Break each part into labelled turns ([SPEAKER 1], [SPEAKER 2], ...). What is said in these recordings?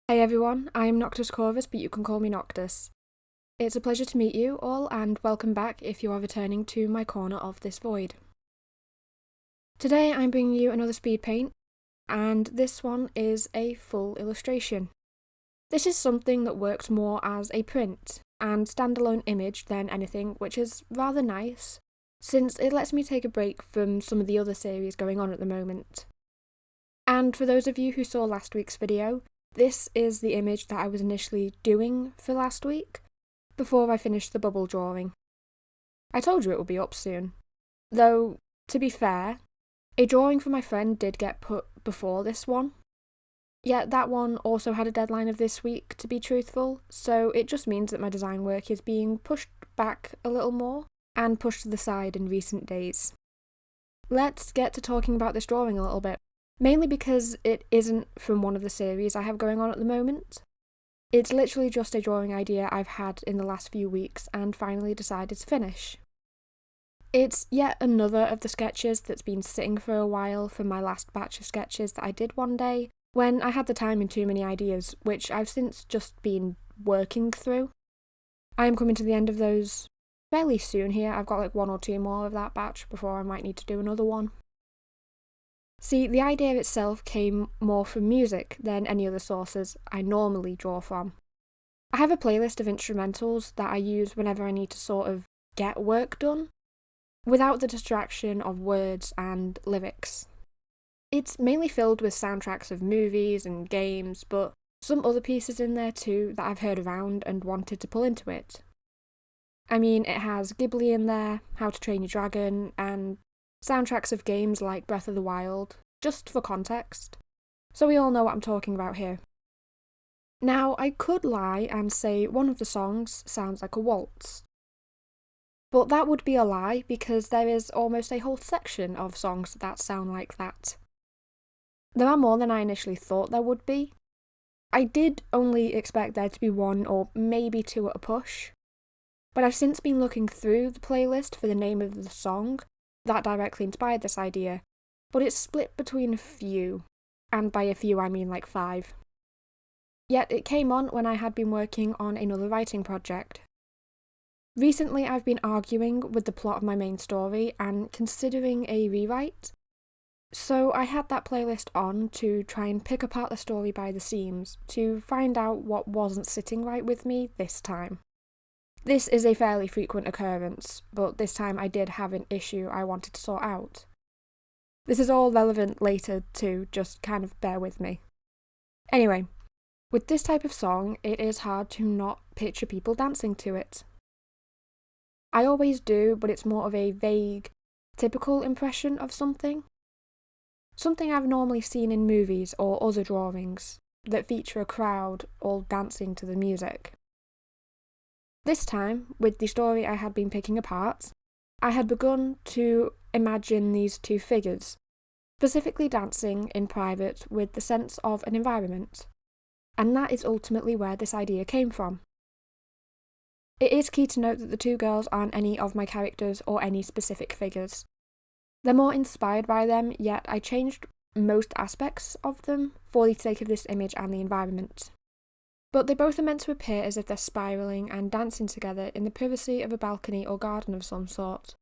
[SPEAKER 1] Hey everyone, I am Noctis Corvus, but you can call me Noctis. It's a pleasure to meet you all, and welcome back if you are returning to my corner of this void. Today I'm bringing you another Speedpaint, and this one is a full illustration. This is something that works more as a print and standalone image than anything, which is rather nice, since it lets me take a break from some of the other series going on at the moment. And for those of you who saw last week's video, this is the image that I was initially doing for last week, before I finished the bubble drawing. I told you it would be up soon. Though, to be fair, a drawing for my friend did get put before this one. Yet that one also had a deadline of this week, to be truthful, so it just means that my design work is being pushed back a little more, and pushed to the side in recent days. Let's get to talking about this drawing a little bit. Mainly because it isn't from one of the series I have going on at the moment. It's literally just a drawing idea I've had in the last few weeks and finally decided to finish. It's yet another of the sketches that's been sitting for a while from my last batch of sketches that I did one day, when I had the time and too many ideas, which I've since just been working through. I am coming to the end of those fairly soon here. I've got like one or two more of that batch before I might need to do another one. See, the idea itself came more from music than any other sources I normally draw from. I have a playlist of instrumentals that I use whenever I need to sort of get work done, without the distraction of words and lyrics. It's mainly filled with soundtracks of movies and games, but some other pieces in there too that I've heard around and wanted to pull into it. I mean, it has Ghibli in there, How to Train Your Dragon, and soundtracks of games like Breath of the Wild, just for context, so we all know what I'm talking about here. Now, I could lie and say one of the songs sounds like a waltz, but that would be a lie because there is almost a whole section of songs that sound like that. There are more than I initially thought there would be. I did only expect there to be one or maybe two at a push, but I've since been looking through the playlist for the name of the song that directly inspired this idea, but it's split between a few, and by a few I mean like 5. Yet it came on when I had been working on another writing project. Recently I've been arguing with the plot of my main story and considering a rewrite, so I had that playlist on to try and pick apart the story by the seams to find out what wasn't sitting right with me this time. This is a fairly frequent occurrence, but this time I did have an issue I wanted to sort out. This is all relevant later too, just kind of bear with me. Anyway, with this type of song, it is hard to not picture people dancing to it. I always do, but it's more of a vague, typical impression of something. Something I've normally seen in movies or other drawings that feature a crowd all dancing to the music. This time, with the story I had been picking apart, I had begun to imagine these two figures, specifically dancing in private with the sense of an environment, and that is ultimately where this idea came from. It is key to note that the two girls aren't any of my characters or any specific figures. They're more inspired by them, yet I changed most aspects of them for the sake of this image and the environment. But they both are meant to appear as if they're spiralling and dancing together in the privacy of a balcony or garden of some sort.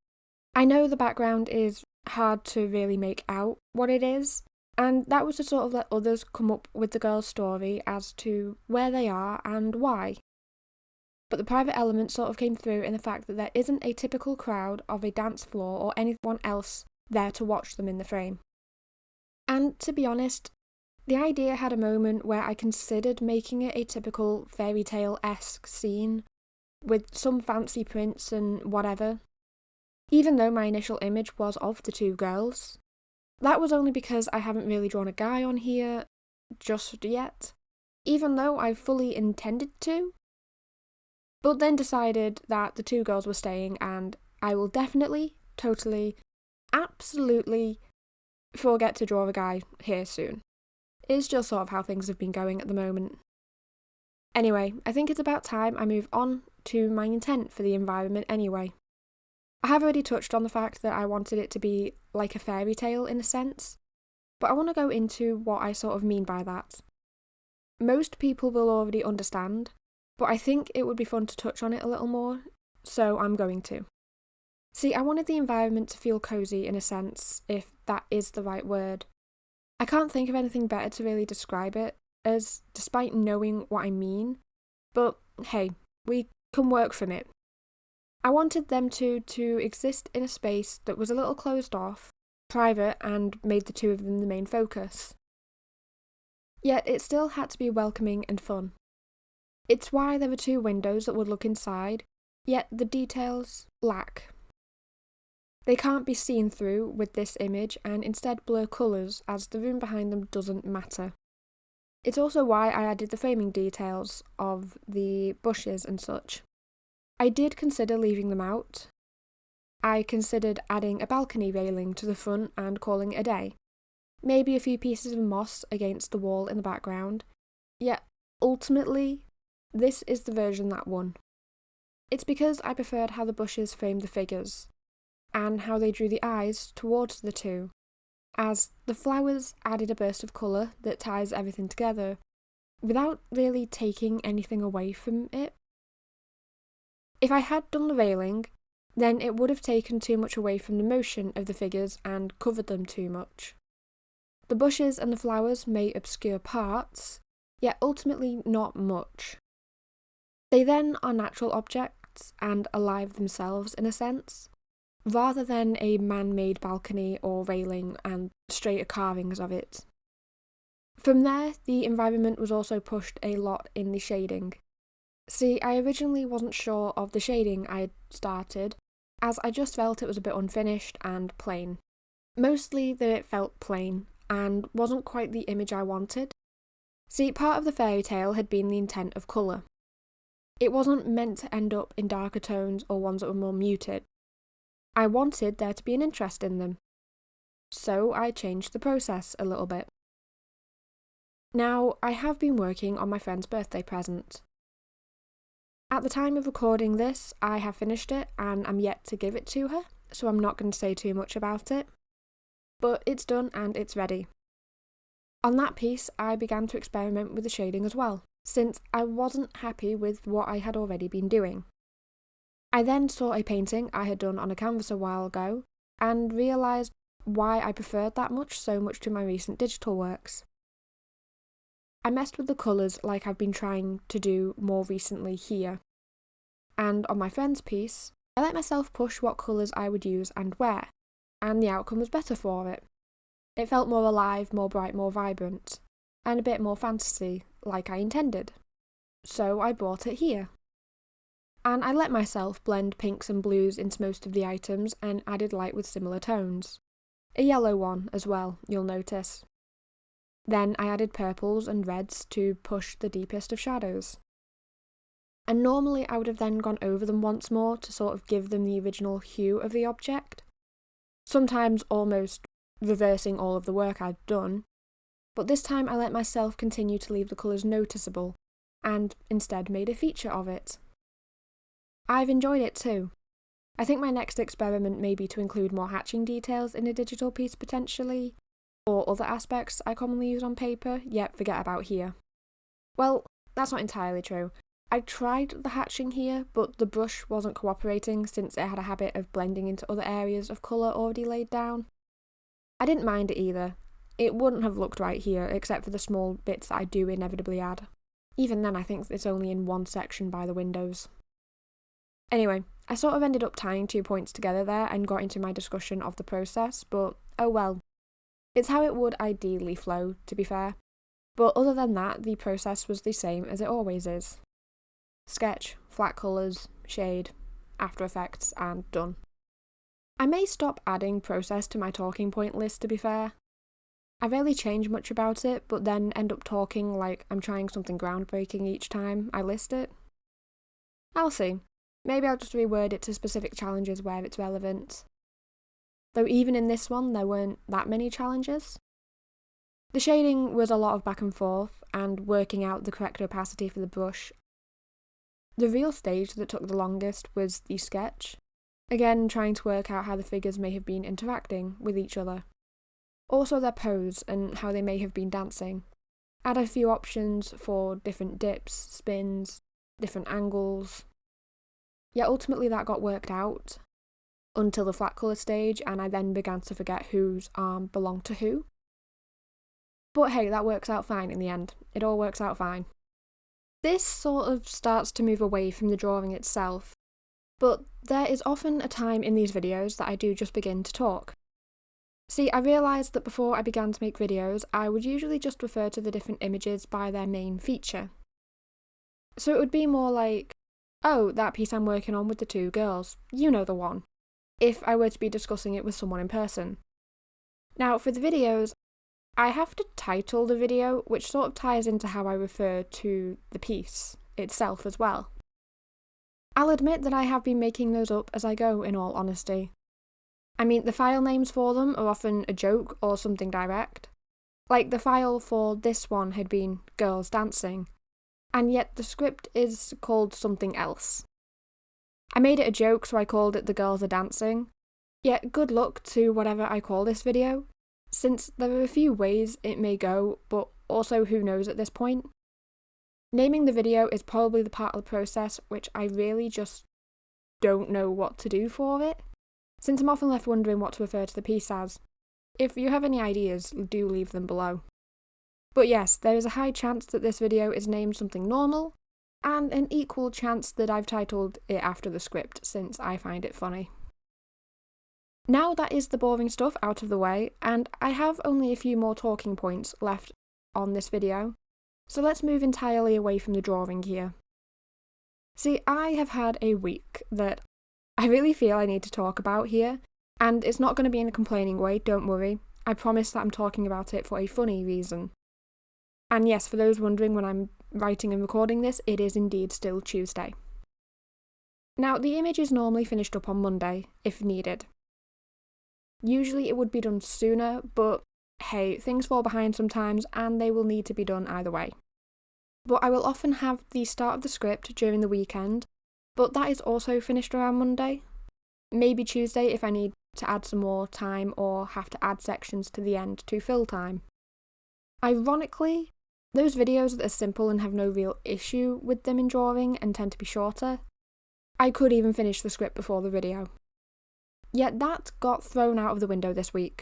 [SPEAKER 1] I know the background is hard to really make out what it is, and that was to sort of let others come up with the girl's story as to where they are and why. But the private element sort of came through in the fact that there isn't a typical crowd of a dance floor or anyone else there to watch them in the frame. And to be honest, the idea had a moment where I considered making it a typical fairy tale-esque scene, with some fancy prints and whatever, even though my initial image was of the two girls. That was only because I haven't really drawn a guy on here just yet, even though I fully intended to, but then decided that the two girls were staying and I will definitely, totally, absolutely forget to draw a guy here soon. It's just sort of how things have been going at the moment. Anyway, I think it's about time I move on to my intent for the environment anyway. I have already touched on the fact that I wanted it to be like a fairy tale in a sense, but I want to go into what I sort of mean by that. Most people will already understand, but I think it would be fun to touch on it a little more, so I'm going to. See, I wanted the environment to feel cosy in a sense, if that is the right word. I can't think of anything better to really describe it, as despite knowing what I mean, but hey, we can work from it. I wanted them to exist in a space that was a little closed off, private, and made the two of them the main focus. Yet it still had to be welcoming and fun. It's why there were 2 windows that would look inside, yet the details lack. They can't be seen through with this image and instead blur colours as the room behind them doesn't matter. It's also why I added the framing details of the bushes and such. I did consider leaving them out. I considered adding a balcony railing to the front and calling it a day. Maybe a few pieces of moss against the wall in the background. Yet, ultimately, this is the version that won. It's because I preferred how the bushes framed the figures, and how they drew the eyes towards the 2, as the flowers added a burst of colour that ties everything together, without really taking anything away from it. If I had done the railing, then it would have taken too much away from the motion of the figures and covered them too much. The bushes and the flowers may obscure parts, yet ultimately not much. They then are natural objects and alive themselves in a sense, rather than a man-made balcony or railing and straighter carvings of it. From there, the environment was also pushed a lot in the shading. See, I originally wasn't sure of the shading I had started, as I just felt it was a bit unfinished and plain. Mostly that it felt plain, and wasn't quite the image I wanted. See, part of the fairy tale had been the intent of colour. It wasn't meant to end up in darker tones or ones that were more muted. I wanted there to be an interest in them. So I changed the process a little bit. Now, I have been working on my friend's birthday present. At the time of recording this, I have finished it and I'm yet to give it to her, so I'm not going to say too much about it. But it's done and it's ready. On that piece, I began to experiment with the shading as well, since I wasn't happy with what I had already been doing. I then saw a painting I had done on a canvas a while ago, and realised why I preferred that so much to my recent digital works. I messed with the colours like I've been trying to do more recently here. And on my friend's piece, I let myself push what colours I would use and where, and the outcome was better for it. It felt more alive, more bright, more vibrant, and a bit more fantasy, like I intended. So I brought it here. And I let myself blend pinks and blues into most of the items and added light with similar tones. A yellow one as well, you'll notice. Then I added purples and reds to push the deepest of shadows. And normally I would have then gone over them once more to sort of give them the original hue of the object, sometimes almost reversing all of the work I'd done, but this time I let myself continue to leave the colours noticeable, and instead made a feature of it. I've enjoyed it too. I think my next experiment may be to include more hatching details in a digital piece potentially, or other aspects I commonly use on paper, yet forget about here. Well, that's not entirely true. I tried the hatching here, but the brush wasn't cooperating since it had a habit of blending into other areas of colour already laid down. I didn't mind it either. It wouldn't have looked right here, except for the small bits that I do inevitably add. Even then, I think it's only in one section by the windows. Anyway, I sort of ended up tying 2 points together there and got into my discussion of the process, but oh well. It's how it would ideally flow, to be fair. But other than that, the process was the same as it always is. Sketch, flat colours, shade, After Effects, and done. I may stop adding process to my talking point list, to be fair. I rarely change much about it, but then end up talking like I'm trying something groundbreaking each time I list it. I'll see. Maybe I'll just reword it to specific challenges where it's relevant. Though even in this one, there weren't that many challenges. The shading was a lot of back and forth, and working out the correct opacity for the brush. The real stage that took the longest was the sketch. Again, trying to work out how the figures may have been interacting with each other. Also their pose and how they may have been dancing. add a few options for different dips, spins, different angles. Yet ultimately that got worked out until the flat colour stage, and I then began to forget whose arm belonged to who. But hey, that works out fine in the end. It all works out fine. This sort of starts to move away from the drawing itself, but there is often a time in these videos that I do just begin to talk. See, I realised that before I began to make videos, I would usually just refer to the different images by their main feature. So it would be more like, oh, that piece I'm working on with the two girls, you know the one, if I were to be discussing it with someone in person. Now, for the videos, I have to title the video, which sort of ties into how I refer to the piece itself as well. I'll admit that I have been making those up as I go, in all honesty. I mean, the file names for them are often a joke or something direct. Like the file for this one had been Girls Dancing, and yet the script is called something else. I made it a joke, so I called it The Girls Are Dancing. Yet good luck to whatever I call this video, since there are a few ways it may go, but also who knows at this point. Naming the video is probably the part of the process which I really just don't know what to do for it, since I'm often left wondering what to refer to the piece as. If you have any ideas, do leave them below. But yes, there is a high chance that this video is named something normal, and an equal chance that I've titled it after the script, since I find it funny. Now that is the boring stuff out of the way, and I have only a few more talking points left on this video, so let's move entirely away from the drawing here. See, I have had a week that I really feel I need to talk about here, and it's not going to be in a complaining way, don't worry. I promise that I'm talking about it for a funny reason. And yes, for those wondering when I'm writing and recording this, it is indeed still Tuesday. Now, the image is normally finished up on Monday, if needed. Usually it would be done sooner, but hey, things fall behind sometimes and they will need to be done either way. But I will often have the start of the script during the weekend, but that is also finished around Monday. Maybe Tuesday if I need to add some more time or have to add sections to the end to fill time. Ironically, those videos that are simple and have no real issue with them in drawing and tend to be shorter, I could even finish the script before the video. Yet that got thrown out of the window this week.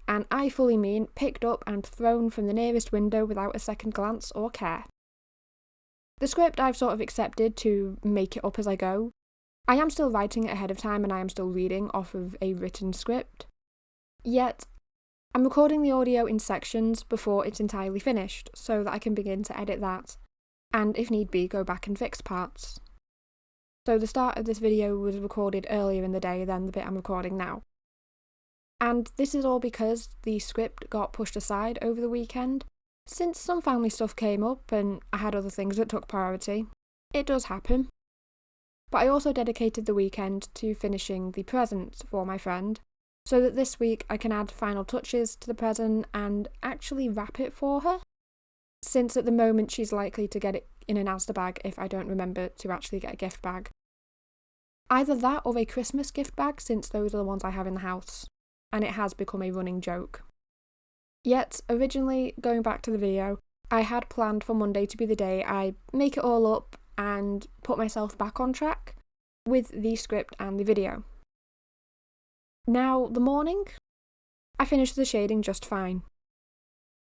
[SPEAKER 1] And I fully mean picked up and thrown from the nearest window without a second glance or care. The script I've sort of accepted to make it up as I go. I am still writing it ahead of time and I am still reading off of a written script. Yet, I'm recording the audio in sections before it's entirely finished, so that I can begin to edit that, and if need be, go back and fix parts. So the start of this video was recorded earlier in the day than the bit I'm recording now. And this is all because the script got pushed aside over the weekend, since some family stuff came up and I had other things that took priority. It does happen. But I also dedicated the weekend to finishing the present for my friend, so that this week I can add final touches to the present and actually wrap it for her, since at the moment she's likely to get it in an Asda bag if I don't remember to actually get a gift bag. Either that or a Christmas gift bag, since those are the ones I have in the house, and it has become a running joke. Yet, originally, going back to the video, I had planned for Monday to be the day I make it all up and put myself back on track with the script and the video. Now, the morning, I finished the shading just fine.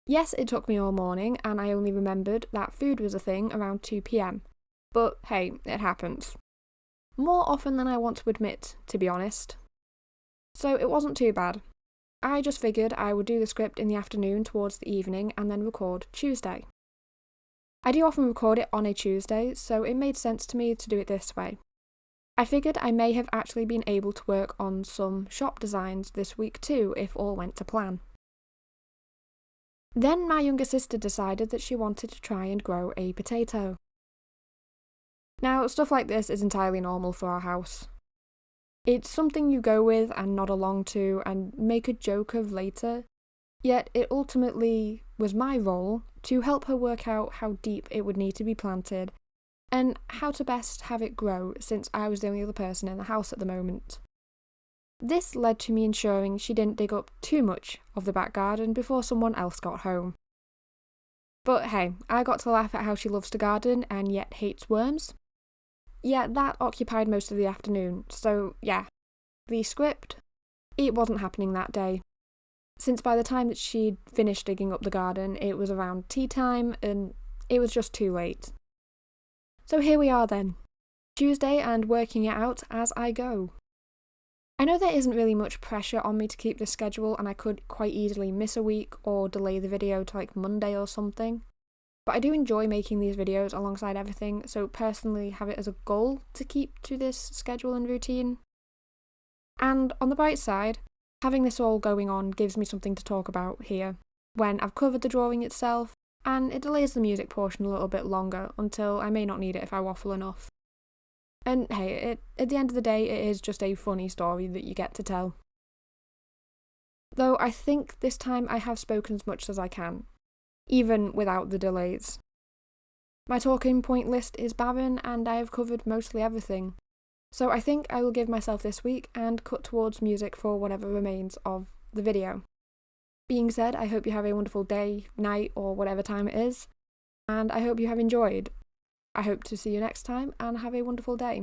[SPEAKER 1] Yes, it took me all morning and I only remembered that food was a thing around 2 PM, but hey, it happens. More often than I want to admit, to be honest. So it wasn't too bad. I just figured I would do the script in the afternoon towards the evening and then record Tuesday. I do often record it on a Tuesday, so it made sense to me to do it this way. I figured I may have actually been able to work on some shop designs this week too, if all went to plan. Then my younger sister decided that she wanted to try and grow a potato. Now, stuff like this is entirely normal for our house. It's something you go with and nod along to and make a joke of later, yet it ultimately was my role to help her work out how deep it would need to be planted and how to best have it grow, since I was the only other person in the house at the moment. This led to me ensuring she didn't dig up too much of the back garden before someone else got home. But hey, I got to laugh at how she loves to garden and yet hates worms. Yeah, that occupied most of the afternoon, so yeah, the script, it wasn't happening that day. Since by the time that she'd finished digging up the garden, it was around tea time and it was just too late. So here we are then, Tuesday, and working it out as I go. I know there isn't really much pressure on me to keep this schedule, and I could quite easily miss a week or delay the video to like Monday or something. But I do enjoy making these videos alongside everything, so personally have it as a goal to keep to this schedule and routine. And on the bright side, having this all going on gives me something to talk about here, when I've covered the drawing itself, and it delays the music portion a little bit longer until I may not need it if I waffle enough. And hey, at the end of the day, it is just a funny story that you get to tell. Though I think this time I have spoken as much as I can, even without the delays. My talking point list is barren and I have covered mostly everything, so I think I will give myself this week and cut towards music for whatever remains of the video. Being said, I hope you have a wonderful day, night, or whatever time it is, and I hope you have enjoyed. I hope to see you next time and have a wonderful day.